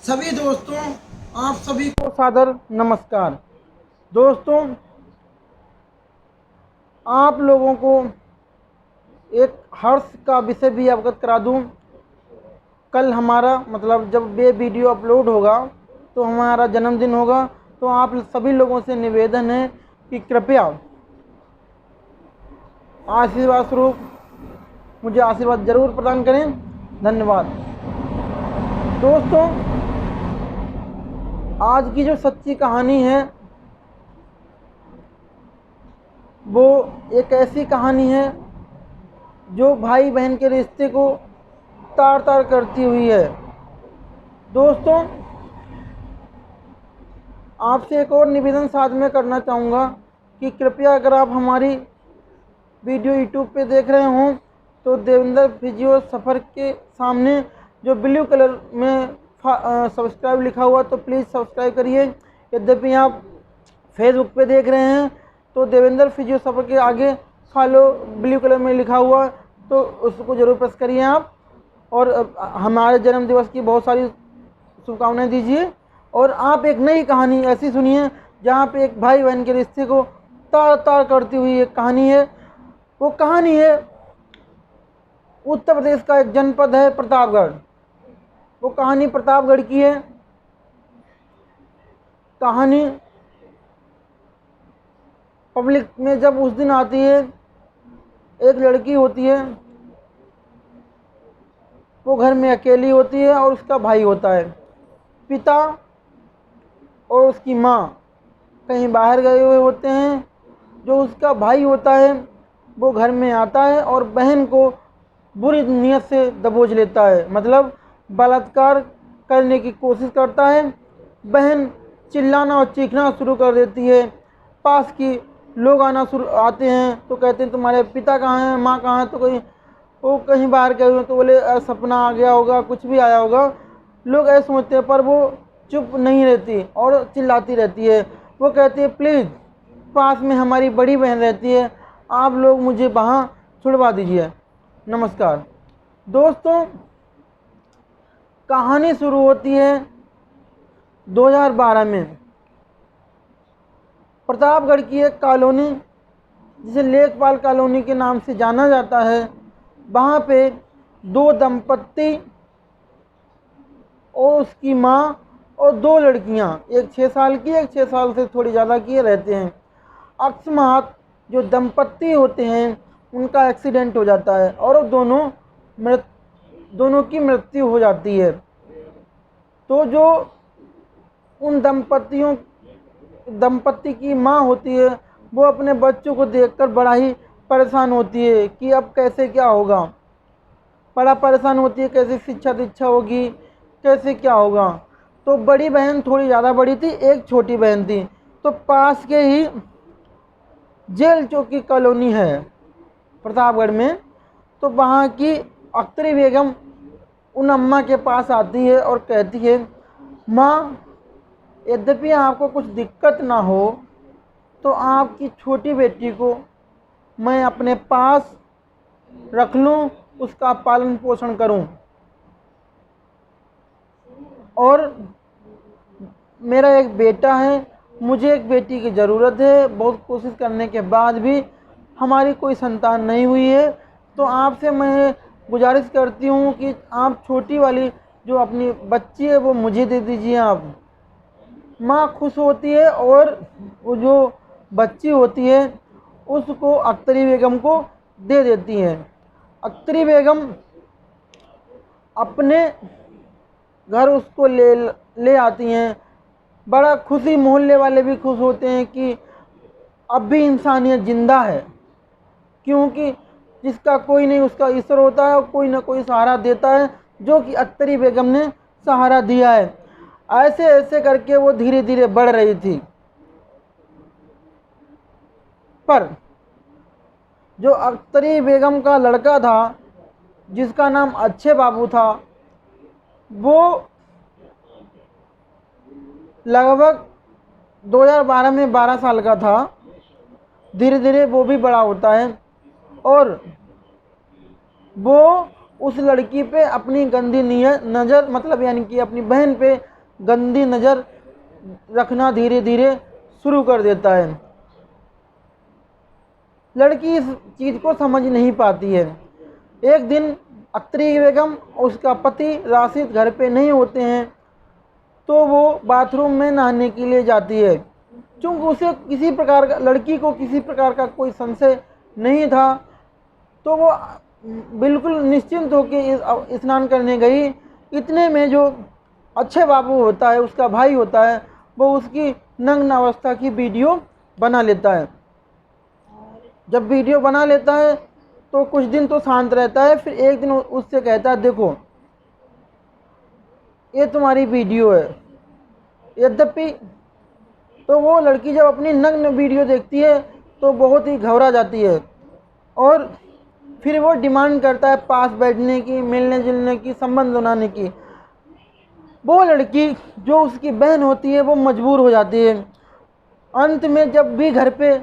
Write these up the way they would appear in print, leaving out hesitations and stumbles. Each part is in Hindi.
सभी दोस्तों, आप सभी को सादर नमस्कार। दोस्तों, आप लोगों को एक हर्ष का विषय भी अवगत करा दूं। कल हमारा मतलब जब ये वीडियो अपलोड होगा तो हमारा जन्मदिन होगा। तो आप सभी लोगों से निवेदन है कि कृपया आशीर्वाद स्वरूप मुझे आशीर्वाद जरूर प्रदान करें। धन्यवाद। दोस्तों, आज की जो सच्ची कहानी है वो एक ऐसी कहानी है जो भाई बहन के रिश्ते को तार तार करती हुई है। दोस्तों, आपसे एक और निवेदन साथ में करना चाहूँगा कि कृपया अगर आप हमारी वीडियो यूट्यूब पे देख रहे हों तो देवेंद्र फिजियो सफ़र के सामने जो ब्लू कलर में सब्सक्राइब लिखा हुआ तो प्लीज़ सब्सक्राइब करिए। यद्यपि आप फेसबुक पे देख रहे हैं तो देवेंद्र फिजियो सफ़र के आगे फॉलो ब्लू कलर में लिखा हुआ तो उसको ज़रूर प्रेस करिए आप। और हमारे जन्म दिवस की बहुत सारी शुभकामनाएं दीजिए। और आप एक नई कहानी ऐसी सुनिए जहाँ पे एक भाई बहन के रिश्ते को तार तार करती हुई एक कहानी है। वो कहानी है उत्तर प्रदेश का एक जनपद है प्रतापगढ़। वो कहानी प्रतापगढ़ की है। कहानी पब्लिक में जब उस दिन आती है, एक लड़की होती है, वो घर में अकेली होती है और उसका भाई होता है। पिता और उसकी माँ कहीं बाहर गए हुए होते हैं। जो उसका भाई होता है वो घर में आता है और बहन को बुरी नीयत से दबोच लेता है, मतलब बलात्कार करने की कोशिश करता है। बहन चिल्लाना और चीखना शुरू कर देती है। पास की लोग आते हैं तो कहते हैं तुम्हारे पिता कहाँ हैं, माँ कहाँ है, तो वो कहीं बाहर गए हुए तो बोले सपना आ गया होगा, कुछ भी आया होगा। लोग ऐसे सोचते हैं पर वो चुप नहीं रहती और चिल्लाती रहती है। वो कहती है प्लीज़, पास में हमारी बड़ी बहन रहती है, आप लोग मुझे वहाँ छुड़वा दीजिए। नमस्कार। दोस्तों, कहानी शुरू होती है 2012 में। प्रतापगढ़ की एक कॉलोनी जिसे लेखपाल कॉलोनी के नाम से जाना जाता है, वहाँ पे दो दंपत्ति और उसकी माँ और दो लड़कियाँ, एक 6 साल की एक 6 साल से थोड़ी ज़्यादा की रहते हैं। अकस्मात जो दंपत्ति होते हैं उनका एक्सीडेंट हो जाता है और दोनों की मृत्यु हो जाती है। तो जो उन दंपत्ति की माँ होती है वो अपने बच्चों को देखकर बड़ा ही परेशान होती है कि अब कैसे क्या होगा। बड़ा परेशान होती है कैसे शिक्षा दीक्षा होगी, कैसे क्या होगा। तो बड़ी बहन थोड़ी ज़्यादा बड़ी थी, एक छोटी बहन थी। तो पास के ही जेल चौकी कॉलोनी है प्रतापगढ़ में, तो वहाँ की अख्तरी बेगम उन अम्मा के पास आती है और कहती है माँ, यद्यपि आपको कुछ दिक्कत ना हो तो आपकी छोटी बेटी को मैं अपने पास रख लूँ, उसका पालन पोषण करूँ। और मेरा एक बेटा है, मुझे एक बेटी की ज़रूरत है। बहुत कोशिश करने के बाद भी हमारी कोई संतान नहीं हुई है। तो आपसे मैं गुजारिश करती हूँ कि आप छोटी वाली जो अपनी बच्ची है वो मुझे दे दीजिए आप। माँ खुश होती है और वो जो बच्ची होती है उसको अख्तरी बेगम को दे देती है। अख्तरी बेगम अपने घर उसको ले आती हैं। बड़ा खुशी, मोहल्ले वाले भी खुश होते हैं कि अब भी इंसानियत ज़िंदा है, क्योंकि जिसका कोई नहीं उसका ईश्वर होता है और कोई ना कोई सहारा देता है, जो कि अख्तरी बेगम ने सहारा दिया है। ऐसे ऐसे करके वो धीरे धीरे बढ़ रही थी। पर जो अख्तरी बेगम का लड़का था जिसका नाम अच्छे बाबू था, वो लगभग 2012 में 12 साल का था। धीरे धीरे वो भी बड़ा होता है और वो उस लड़की पे अपनी गंदी नज़र, मतलब यानी कि अपनी बहन पे गंदी नज़र रखना धीरे धीरे शुरू कर देता है। लड़की इस चीज़ को समझ नहीं पाती है। एक दिन अख्तरी बेगम और उसका पति राशिद घर पे नहीं होते हैं, तो वो बाथरूम में नहाने के लिए जाती है। चूँकि उसे किसी प्रकार का, लड़की को किसी प्रकार का कोई संशय नहीं था, तो वो बिल्कुल निश्चिंत होकर स्नान करने गई। इतने में जो अच्छे बाबू होता है, उसका भाई होता है, वो उसकी नग्न अवस्था की वीडियो बना लेता है। जब वीडियो बना लेता है तो कुछ दिन तो शांत रहता है, फिर एक दिन उससे कहता है, देखो ये तुम्हारी वीडियो है। यद्यपि तो वो लड़की जब अपनी नग्न वीडियो देखती है तो बहुत ही घबरा जाती है और फिर वो डिमांड करता है पास बैठने की, मिलने जुलने की, संबंध बनाने की। वो लड़की जो उसकी बहन होती है वो मजबूर हो जाती है। अंत में जब भी घर पे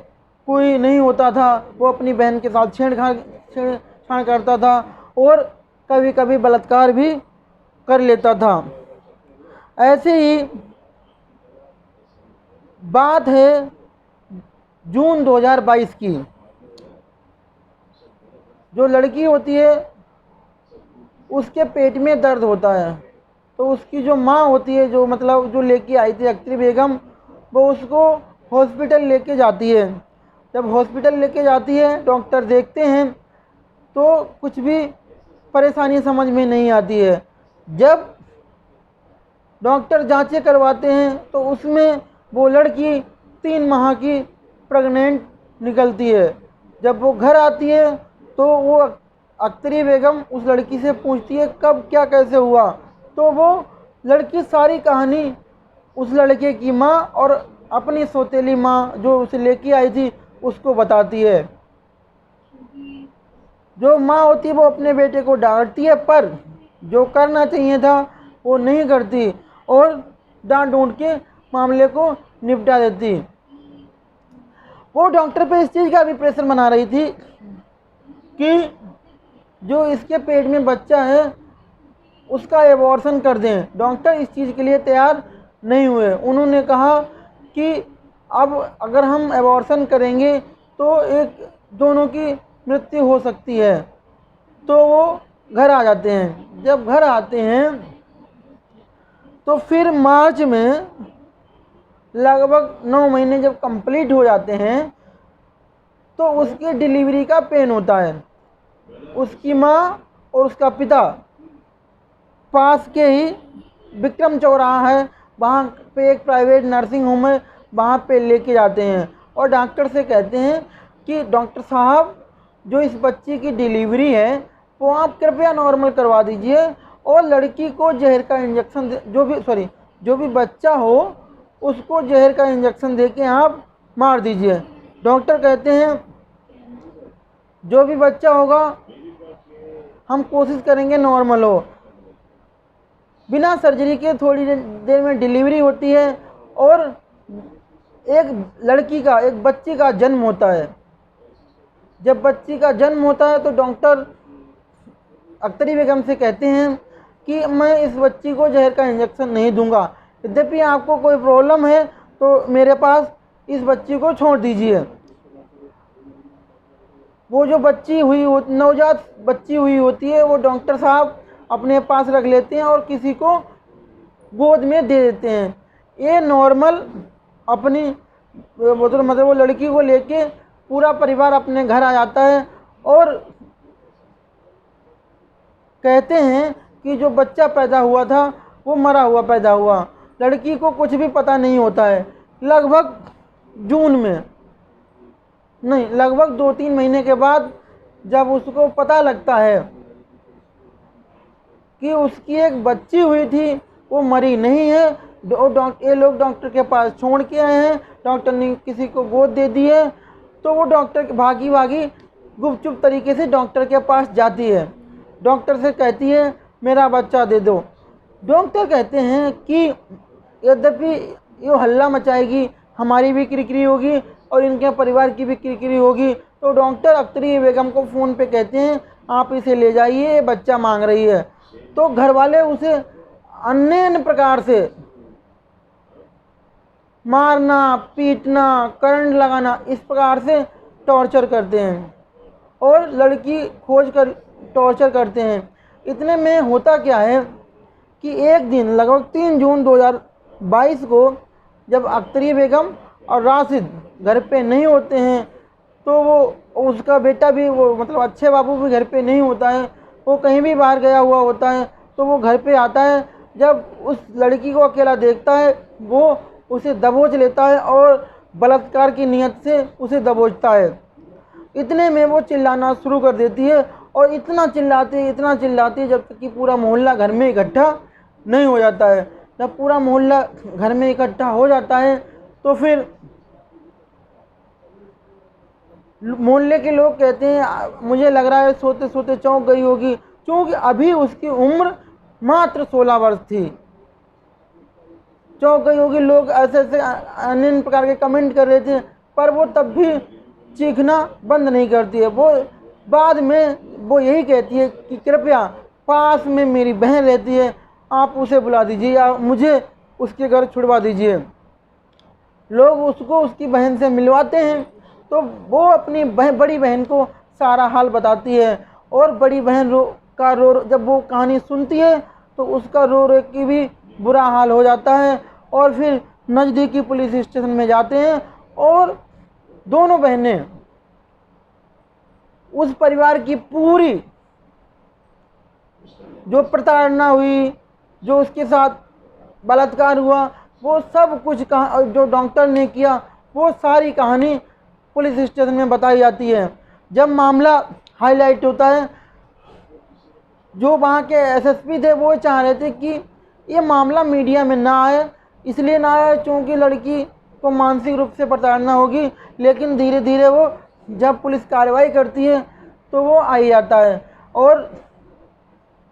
कोई नहीं होता था, वो अपनी बहन के साथ छेड़छाड़ करता था और कभी कभी बलात्कार भी कर लेता था। ऐसे ही बात है जून 2022 की। जो लड़की होती है उसके पेट में दर्द होता है, तो उसकी जो माँ होती है, जो मतलब जो लेके आई थी अख्तरी बेगम, वो उसको हॉस्पिटल लेके जाती है। जब हॉस्पिटल लेके जाती है, डॉक्टर देखते हैं तो कुछ भी परेशानी समझ में नहीं आती है। जब डॉक्टर जांचें करवाते हैं तो उसमें वो लड़की 3 माह की प्रेग्नेंट निकलती है। जब वो घर आती है तो वो अख्तरी बेगम उस लड़की से पूछती है कब क्या कैसे हुआ, तो वो लड़की सारी कहानी उस लड़के की माँ और अपनी सौतेली माँ जो उसे लेके आई थी उसको बताती है। जो माँ होती है वो अपने बेटे को डांटती है, पर जो करना चाहिए था वो नहीं करती और डांट डूंट के मामले को निपटा देती। वो डॉक्टर पे इस चीज़ का भी प्रेशर बना रही थी कि जो इसके पेट में बच्चा है उसका एबॉर्शन कर दें। डॉक्टर इस चीज़ के लिए तैयार नहीं हुए। उन्होंने कहा कि अब अगर हम एबॉर्शन करेंगे तो एक दोनों की मृत्यु हो सकती है। तो वो घर आ जाते हैं। जब घर आते हैं तो फिर मार्च में लगभग 9 महीने जब कंप्लीट हो जाते हैं तो उसकी डिलीवरी का पेन होता है। उसकी माँ और उसका पिता पास के ही विक्रम चौराहा है, वहाँ पे एक प्राइवेट नर्सिंग होम है, वहाँ पे लेके जाते हैं और डॉक्टर से कहते हैं कि डॉक्टर साहब जो इस बच्ची की डिलीवरी है वो आप कृपया नॉर्मल करवा दीजिए और लड़की को जहर का इंजेक्शन जो भी बच्चा हो उसको जहर का इंजेक्शन दे के आप मार दीजिए। डॉक्टर कहते हैं जो भी बच्चा होगा हम कोशिश करेंगे नॉर्मल हो। बिना सर्जरी के थोड़ी देर में डिलीवरी होती है और एक लड़की का, एक बच्ची का जन्म होता है। जब बच्ची का जन्म होता है तो डॉक्टर अख्तरी बेगम से कहते हैं कि मैं इस बच्ची को जहर का इंजेक्शन नहीं दूंगा, यद्यपि आपको कोई प्रॉब्लम है तो मेरे पास इस बच्ची को छोड़ दीजिए। वो जो नवजात बच्ची हुई होती है वो डॉक्टर साहब अपने पास रख लेते हैं और किसी को गोद में दे देते हैं। ये नॉर्मल अपनी मतलब वो लड़की को लेके पूरा परिवार अपने घर आ जाता है और कहते हैं कि जो बच्चा पैदा हुआ था वो मरा हुआ पैदा हुआ। लड़की को कुछ भी पता नहीं होता है। लगभग जून में नहीं, लगभग 2-3 महीने के बाद जब उसको पता लगता है कि उसकी एक बच्ची हुई थी वो मरी नहीं है, ये लोग डॉक्टर के पास छोड़ के आए हैं, डॉक्टर ने किसी को गोद दे दी है, तो वो डॉक्टर भागी गुपचुप तरीके से डॉक्टर के पास जाती है। डॉक्टर से कहती है मेरा बच्चा दे दो। डॉक्टर कहते हैं कि यद्यपि ये हल्ला मचाएगी, हमारी भी किरकिरी होगी और इनके परिवार की भी किरकिरी होगी, तो डॉक्टर अख्तरी बेगम को फ़ोन पे कहते हैं आप इसे ले जाइए, बच्चा मांग रही है। तो घर वाले उसे अन्य प्रकार से मारना, पीटना, करंट लगाना, इस प्रकार से टॉर्चर करते हैं और लड़की खोज कर टॉर्चर करते हैं। इतने में होता क्या है कि एक दिन लगभग 3 जून 2022 को जब अख्तरी बेगम और राशिद घर पे नहीं होते हैं, तो वो उसका बेटा भी, वो मतलब अच्छे बाबू भी घर पे नहीं होता है, वो कहीं भी बाहर गया हुआ होता है, तो वो घर पे आता है। जब उस लड़की को अकेला देखता है, वो उसे दबोच लेता है और बलात्कार की नियत से उसे दबोचता है। इतने में वो चिल्लाना शुरू कर देती है और इतना चिल्लाती है जब तक कि पूरा मोहल्ला घर में इकट्ठा नहीं हो जाता है। जब पूरा मोहल्ला घर में इकट्ठा हो जाता है तो फिर मोहल्ले के लोग कहते हैं मुझे लग रहा है सोते सोते चौंक गई होगी, क्योंकि अभी उसकी उम्र मात्र 16 वर्ष थी। चौंक गई होगी, लोग ऐसे ऐसे अन्य प्रकार के कमेंट कर रहे थे, पर वो तब भी चीखना बंद नहीं करती है। वो बाद में वो यही कहती है कि कृपया पास में मेरी बहन रहती है, आप उसे बुला दीजिए या मुझे उसके घर छुड़वा दीजिए। लोग उसको उसकी बहन से मिलवाते हैं, तो वो अपनी बड़ी बहन को सारा हाल बताती है और बड़ी बहन जब वो कहानी सुनती है तो उसका रो रो के भी बुरा हाल हो जाता है। और फिर नज़दीकी पुलिस स्टेशन में जाते हैं और दोनों बहनें उस परिवार की पूरी जो प्रताड़ना हुई, जो उसके साथ बलात्कार हुआ, वो सब कुछ जो डॉक्टर ने किया, वो सारी कहानी पुलिस स्टेशन में बताई जाती है। जब मामला हाईलाइट होता है, जो वहाँ के एसएसपी थे वो चाह रहे थे कि ये मामला मीडिया में ना आए, इसलिए ना आए क्योंकि लड़की को मानसिक रूप से प्रताड़ना होगी, लेकिन धीरे धीरे वो जब पुलिस कार्रवाई करती है तो वो आ जाता है। और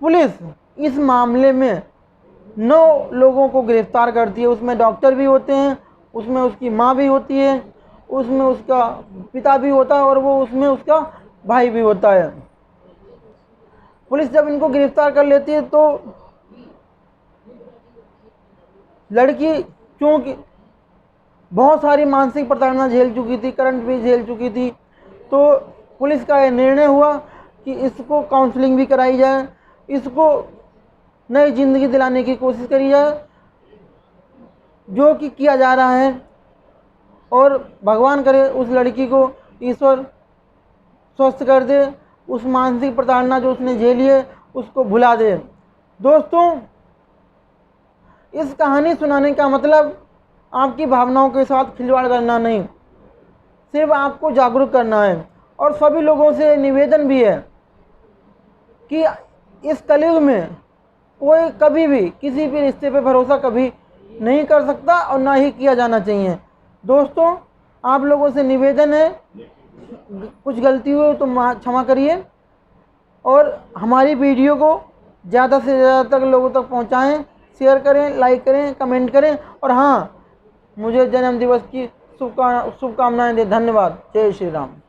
पुलिस इस मामले में 9 लोगों को गिरफ्तार करती है। उसमें डॉक्टर भी होते हैं, उसमें उसकी माँ भी होती है, उसमें उसका पिता भी होता है और वो उसमें उसका भाई भी होता है। पुलिस जब इनको गिरफ्तार कर लेती है तो लड़की क्योंकि बहुत सारी मानसिक प्रताड़ना झेल चुकी थी, करंट भी झेल चुकी थी, तो पुलिस का यह निर्णय हुआ कि इसको काउंसलिंग भी कराई जाए, इसको नई ज़िंदगी दिलाने की कोशिश करी जाए, जो कि किया जा रहा है। और भगवान करे उस लड़की को ईश्वर स्वस्थ कर दे, उस मानसिक प्रताड़ना जो उसने झेली है उसको भुला दे। दोस्तों, इस कहानी सुनाने का मतलब आपकी भावनाओं के साथ खिलवाड़ करना नहीं, सिर्फ आपको जागरूक करना है। और सभी लोगों से निवेदन भी है कि इस कलयुग में कोई कभी भी किसी भी रिश्ते पे भरोसा कभी नहीं कर सकता और ना ही किया जाना चाहिए। दोस्तों, आप लोगों से निवेदन है, कुछ गलती हो तो क्षमा करिए और हमारी वीडियो को ज़्यादा से ज़्यादा तक लोगों तक पहुंचाएं, शेयर करें, लाइक करें, कमेंट करें और हाँ, मुझे जन्मदिवस की शुभकामनाएं दें। धन्यवाद। जय श्री राम।